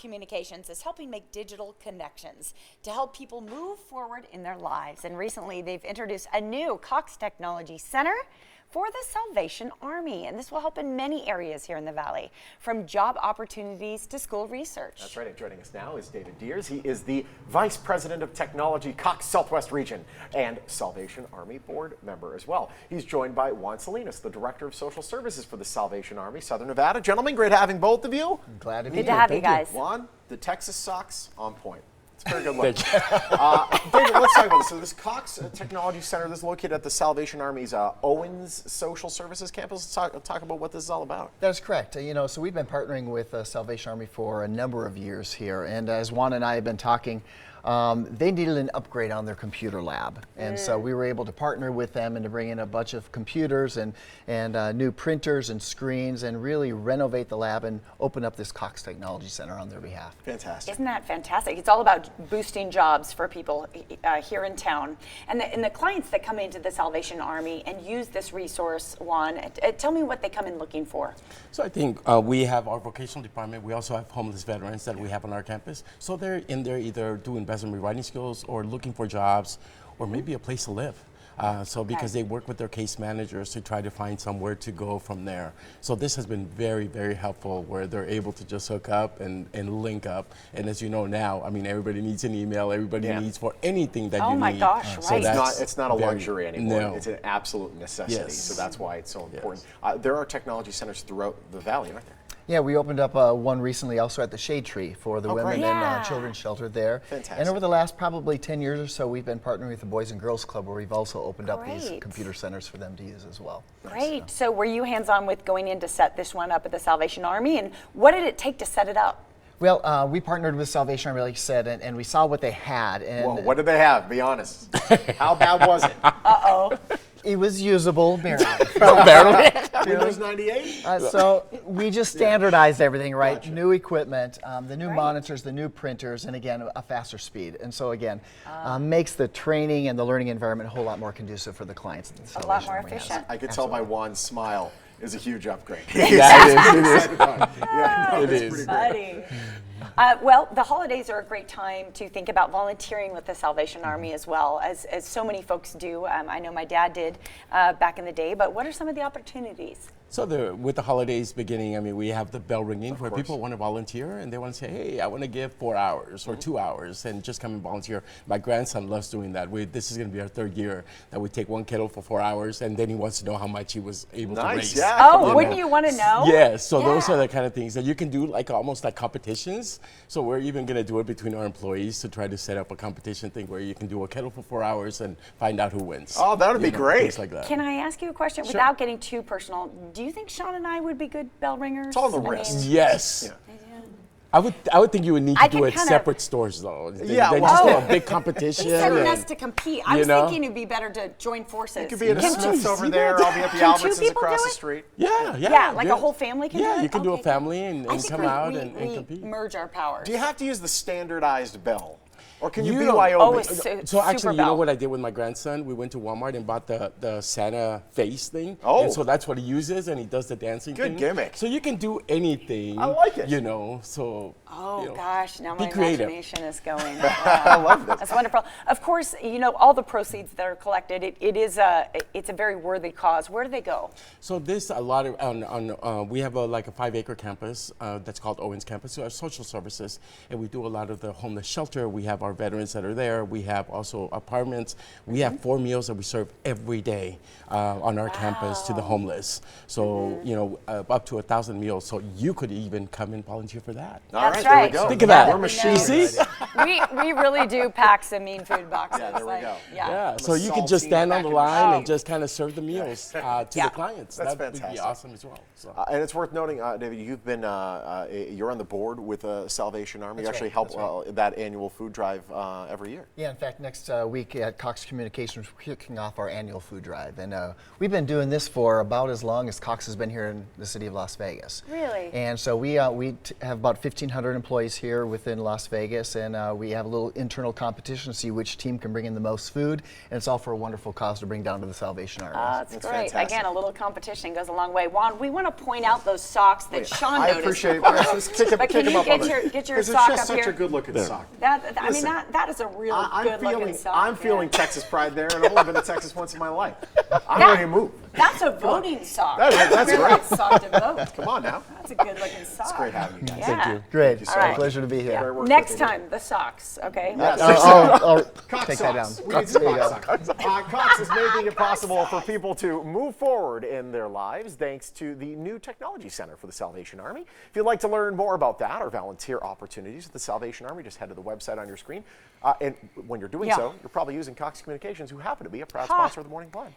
Communications is helping make digital connections to help people move forward in their lives. And recently, they've introduced a new Cox Technology Center for the Salvation Army. And this will help in many areas here in the Valley, from job opportunities to school research. That's right. And joining us now is David Deers. He is the Vice President of Technology, Cox Southwest Region, and Salvation Army board member as well. He's joined by Juan Salinas, the Director of Social Services for the Salvation Army, Southern Nevada. Gentlemen, great having both of you. I'm glad to be Good here. to have you guys. Juan, the Texas socks on point. It's a very good look. David, let's talk about this. So this Cox Technology Center, this is located at the Salvation Army's Owens Social Services campus. Let's talk about what this is all about. That's correct. So we've been partnering with Salvation Army for a number of years here, and as Juan and I have been talking, they needed an upgrade on their computer lab, and so we were able to partner with them and to bring in a bunch of computers and new printers and screens and really renovate the lab and open up this Cox Technology Center on their behalf. Fantastic. Isn't that fantastic? It's all about boosting jobs for people here in town. And the clients that come into the Salvation Army and use this resource, Juan, tell me what they come in looking for. So I think we have our vocational department. We also have homeless veterans that we have on our campus. So they're in there either doing resume writing skills or looking for jobs or maybe a place to live. Because they work with their case managers to try to find somewhere to go from there. So this has been very, very helpful where they're able to just hook up and link up. And as you know now, I mean, everybody needs an email, everybody needs for anything that you need. Oh my gosh, So right. it's not a luxury anymore. No. It's an absolute necessity. Yes. So that's why it's so important. There are technology centers throughout the valley, aren't there? Yeah, we opened up one recently also at the Shade Tree for the women great. and children's shelter there. Fantastic. And over the last probably 10 years or so, we've been partnering with the Boys and Girls Club, where we've also opened up these Great. computer centers for them to use as well. Great. So were you hands-on with going in to set this one up at the Salvation Army? And what did it take to set it up? Well, we partnered with Salvation Army, like you said, and we saw what they had. And Well, what did they have? Be honest. How bad was it? Uh-oh. it was usable, barely. Windows 98? So we just standardized everything, right? Gotcha. New equipment, the new Right. monitors, the new printers, and again, a faster speed. And so again, makes the training and the learning environment a whole lot more conducive for the clients. That the A lot Salvation more Army has. efficient. I could tell by Juan's smile is a huge upgrade. Yeah, it is. It is. Buddy. Well, the holidays are a great time to think about volunteering with the Salvation Army as well, as so many folks do. I know my dad did back in the day, but what are some of the opportunities? So with the holidays beginning, I mean, we have the bell ringing where people want to volunteer and they want to say, hey, I want to give 4 hours or 2 hours and just come and volunteer. My grandson loves doing that. This is going to be our third year that we take one kiddo for 4 hours and then he wants to know how much he was able to raise. Yeah. Oh, wouldn't you want to know? Yes, so those Yeah. are the kind of things that you can do, like almost like competitions. So we're even going to do it between our employees to try to set up a competition thing where you can do a kettle for 4 hours and find out who wins. Oh, that would be great. Things like that. Can I ask you a question without getting too personal? Do you think Sean and I would be good bell ringers? It's on the I wrist. mean, Yes. Yeah. I would think you would need I to do can it kinda- separate stores though. Yeah, Then well- just do a big competition. He said and- us to compete. I you was know? thinking it'd be better to join forces. You could be at a Can Smith's two- over there. I'll be at the Can two Albertsons people across do the it? street. Yeah, Yeah, like a whole family can do Yeah, it? you can do a Okay. family and I come think out we and compete. merge our powers. Do you have to use the standardized bell? Or can you, You BYOB? Oh, it's So super actually, you know bell. what I did with my grandson? We went to Walmart and bought the Santa face thing. Oh. And so that's what he uses, and he does the dancing Good thing. gimmick. So you can do anything. I like it. You know, so. Oh you know, gosh, now my be creative. imagination is going. I love this. That's wonderful. Of course, you know, all the proceeds that are collected, it's a very worthy cause. Where do they go? So this a lot of we have like a 5-acre campus that's called Owens Campus. So our social services, and we do a lot of the homeless shelter. We have our veterans that are there. We have also apartments. We have 4 meals that we serve every day on our campus to the homeless. So you know, up to 1,000 meals. So you could even come and volunteer for that. All right, That's there we right. go. Think of that. We're machines. You see? we really do pack some mean food boxes. Yeah, there we go. Yeah, I'm so a you can just saltine stand on back the in line the and just kind of serve the meals to Yeah. the clients. That's that would be fantastic. awesome as well. So. And it's worth noting, David, you've been you're on the board with Salvation Army. You That's actually right, help that's right. that annual food drive drive every year. Yeah, in fact, next week at Cox Communications, we're kicking off our annual food drive. And we've been doing this for about as long as Cox has been here in the city of Las Vegas. Really? And so we have about 1,500 employees here within Las Vegas, and we have a little internal competition to see which team can bring in the most food. And it's all for a wonderful cause to bring down to the Salvation Army. That's That's great. fantastic. Again, a little competition goes a long way. Juan, we want to point out those socks that Sean I noticed. appreciate it. before. Just kick But can him you up on get it. your 'Cause sock it's just up such here? a good-looking sock. I mean, Listen, that is a real I'm good-looking feeling, sock. I'm feeling yeah. Texas pride there, and I've only been to Texas once in my life. I'm ready to move. That's a voting sock. That's Really great. sock to vote. Come on now. That's a good-looking sock. It's great having you guys. Yeah. Great. you It's so a much. pleasure to be here. Great work Next with you. time, the socks, okay? Yes. I'll Cox take that down. socks. We need some There you Cox socks. Cox is making it possible for people to move forward in their lives thanks to the new Technology Center for the Salvation Army. If you'd like to learn more about that or volunteer opportunities at the Salvation Army, just head to the website on your screen. And when you're doing Yeah. so, you're probably using Cox Communications, who happen to be a proud Ha. sponsor of the Morning Blend.